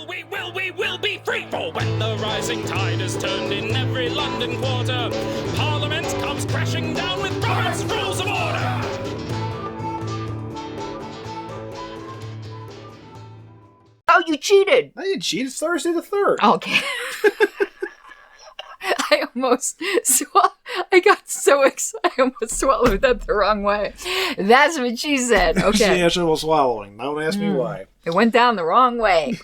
we will be free. For when the rising tide is turned in every London quarter, Parliament comes crashing down with Robert's Rules of Order. Oh, you cheated! I didn't cheat. It's Thursday the 3rd. Okay. I got so excited. I almost swallowed that the wrong way. That's what she said. Okay. Yeah, she was swallowing. Don't ask me why. It went down the wrong way.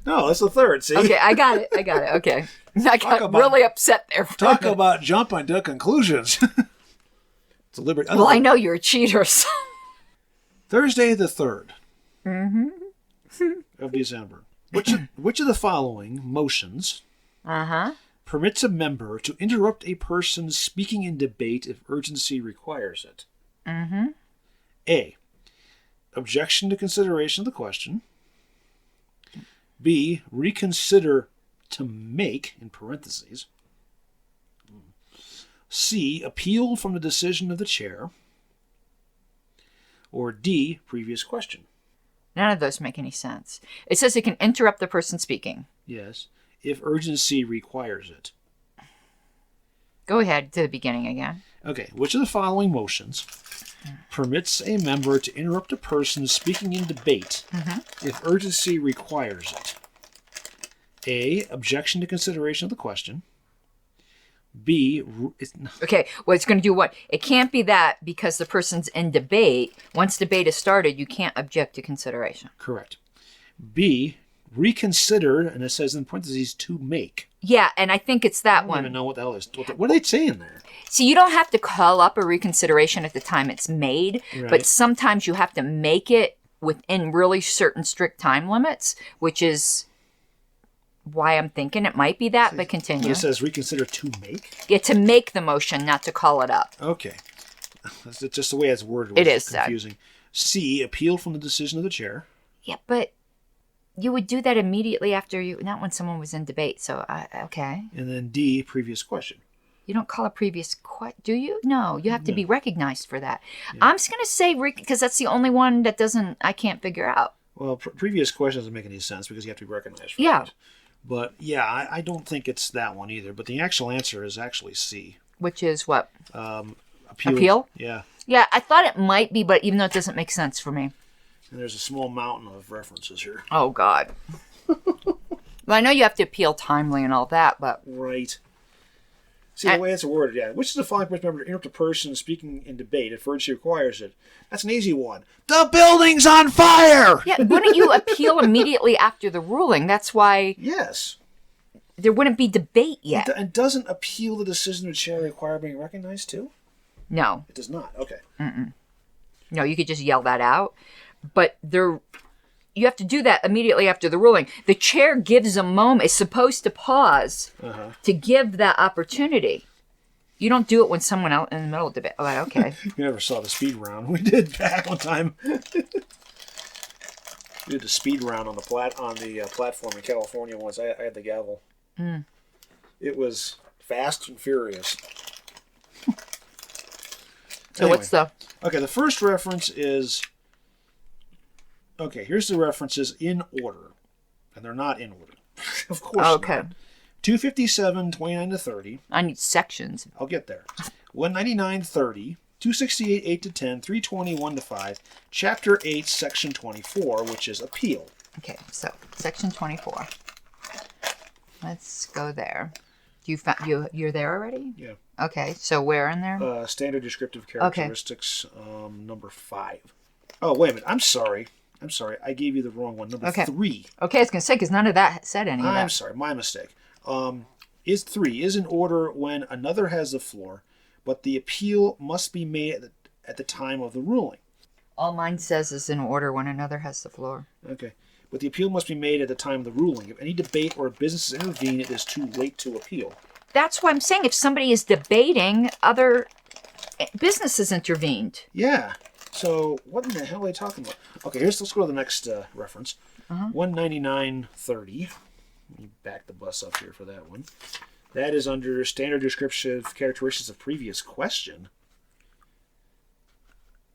No, it's the 3rd, see? Okay, I got it. Okay. I got really upset there. Talk about jumping to conclusions. It's a liberty. Well, I know you're a cheater. So. Thursday the 3rd of December. Which of the following motions permits a member to interrupt a person speaking in debate if urgency requires it? A. Objection to consideration of the question. B. Reconsider to make, in parentheses. C. Appeal from the decision of the chair. Or D. Previous question. None of those make any sense. It says it can interrupt the person speaking. Yes, if urgency requires it. Go ahead to the beginning again. Okay, which of the following motions permits a member to interrupt a person speaking in debate if urgency requires it? A. Objection to consideration of the question. B. Okay, well, it's going to do what? It can't be that because the person's in debate. Once debate is started, you can't object to consideration. Correct. B. Reconsider, and it says in parentheses, to make. Yeah, and I think it's that one. I don't even know what the hell is. What are they saying there? See, you don't have to call up a reconsideration at the time it's made, but sometimes you have to make it within really certain strict time limits, which is why I'm thinking it might be that, but continue. It says reconsider to make? Yeah, to make the motion, not to call it up. Okay. That's just the way it's worded. It is confusing. C, appeal from the decision of the chair. Yeah, but you would do that immediately after you, not when someone was in debate, so, okay. And then D, previous question. You don't call a previous question, do you? No, you have to be recognized for that. Yeah. I'm just going to say, because that's the only one that I can't figure out. Well, previous question doesn't make any sense because you have to be recognized for it. But, yeah, I don't think it's that one either. But the actual answer is actually C. Which is what? Appeal? Yeah. Yeah, I thought it might be, but even though it doesn't make sense for me. And there's a small mountain of references here. Oh, God. Well, I know you have to appeal timely and all that, but... Right. See, the way it's worded, yeah. Which is the following member to interrupt a person speaking in debate if urgency requires it? That's an easy one. The building's on fire! Yeah, wouldn't you appeal immediately after the ruling? That's why... Yes. There wouldn't be debate yet. And doesn't appeal the decision of the chair require being recognized too? No. It does not. Okay. No, you could just yell that out. But you have to do that immediately after the ruling. The chair gives a moment, is supposed to pause to give that opportunity. You don't do it when someone out in the middle of the debate. Oh, okay. You never saw the speed round. We did back one time. We did the speed round on the platform in California once. I had the gavel. It was fast and furious. So anyway, what's the... Okay, the first reference is... Okay, here's the references in order. And they're not in order. Of course not. 257, 29 to 30. I need sections. I'll get there. 199, 30. 268, 8 to 10. 321 to 5. Chapter 8, Section 24, which is appeal. Okay, so Section 24. Let's go there. You're there already? Yeah. Okay, so where in there? Standard descriptive characteristics, number 5. Oh, wait a minute. I'm sorry. I gave you the wrong one. Number 3. Okay, I was going to say, because none of that said any of that. I'm sorry. My mistake. Is 3 is in order when another has the floor, but the appeal must be made at the time of the ruling. All mine says is in order when another has the floor. Okay. But the appeal must be made at the time of the ruling. If any debate or business intervene, it is too late to appeal. That's why I'm saying if somebody is debating, other businesses intervened. Yeah. So what in the hell are they talking about? Okay, let's go to the next reference. 199.30. Let me back the bus up here for that one. That is under standard descriptive characteristics of previous question.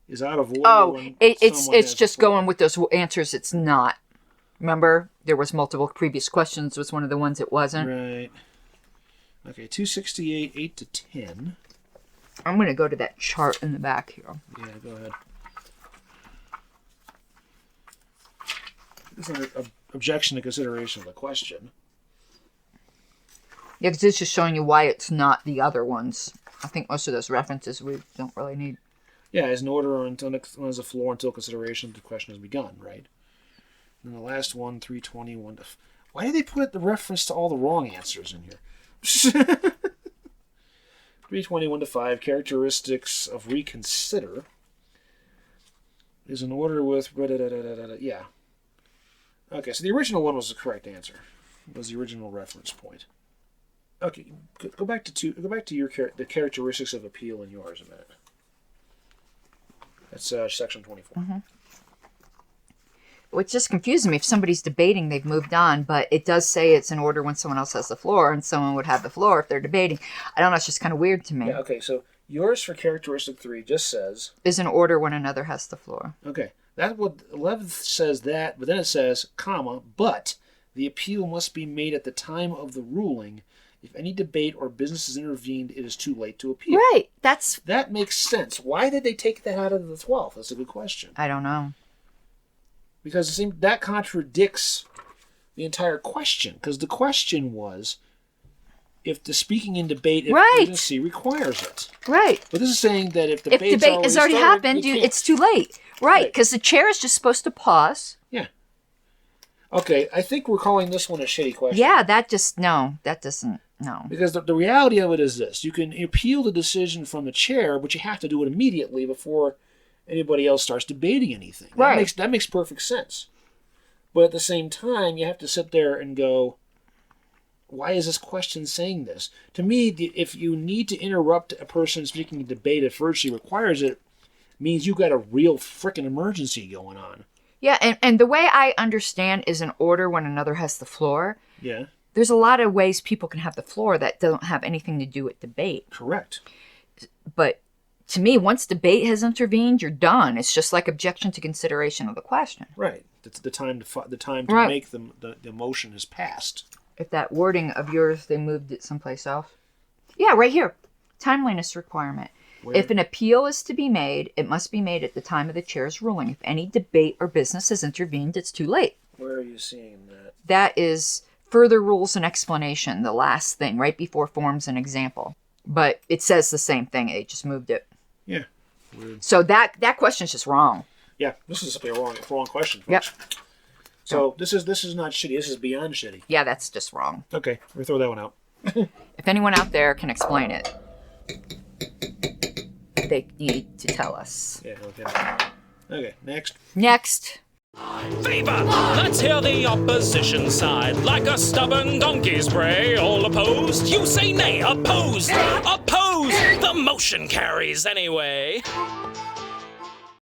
Is out of order. Oh, it's just going with those answers. It's not. Remember, there was multiple previous questions. Was one of the ones it wasn't. Right. Okay, 268, 8 to 10. I'm going to go to that chart in the back here. Yeah, go ahead. This is an objection to consideration of the question. Yeah, because it's just showing you why it's not the other ones. I think most of those references we don't really need. Yeah, as an order until as a floor until consideration of the question has begun, right? And the last one, 321 to... Why did they put the reference to all the wrong answers in here? 321 to 5, characteristics of reconsider is an order with... Yeah. Okay, so the original one was the correct answer. It was the original reference point. Okay, go back to the characteristics of appeal in yours a minute. That's section 24. Mm-hmm. Which just confuses me. If somebody's debating, they've moved on, but it does say it's in order when someone else has the floor, and someone would have the floor if they're debating. I don't know, it's just kind of weird to me. Yeah, okay, so yours for characteristic 3 just says... is in order when another has the floor. Okay, that's what 11th says that, but then it says, comma, but the appeal must be made at the time of the ruling. If any debate or business is intervened, it is too late to appeal. Right, That makes sense. Why did they take that out of the 12th? That's a good question. I don't know. Because it seems that contradicts the entire question. Because the question was, if the speaking in debate if urgency requires it. Right. But this is saying that if debate has already happened, it's too late. Right, because the chair is just supposed to pause. Yeah. Okay, I think we're calling this one a shitty question. Yeah, that doesn't, no. Because the reality of it is this. You can appeal the decision from the chair, but you have to do it immediately before anybody else starts debating anything. Right. That makes perfect sense. But at the same time, you have to sit there and go, why is this question saying this? To me, if you need to interrupt a person speaking in debate if urgency requires it, means you've got a real frickin' emergency going on. Yeah, and the way I understand is an order when another has the floor. Yeah. There's a lot of ways people can have the floor that don't have anything to do with debate. Correct. But to me, once debate has intervened, you're done. It's just like objection to consideration of the question. Right. The time to make the motion has passed. If that wording of yours, they moved it someplace else. Yeah, right here. Timeliness requirement. Where? If an appeal is to be made, it must be made at the time of the chair's ruling. If any debate or business has intervened, it's too late. Where are you seeing that? That is further rules and explanation, the last thing, right before forms and example. But it says the same thing. They just moved it. Yeah. Weird. So that question's just wrong. Yeah, this is simply a wrong question, folks. Yep. So this is not shitty. This is beyond shitty. Yeah, that's just wrong. Okay, we'll throw that one out. If anyone out there can explain it, they need to tell us. Yeah, okay. Okay, next. Next. Favor! Let's hear the opposition side. Like a stubborn donkey's bray. All opposed? You say nay. Opposed! Opposed! The motion carries anyway.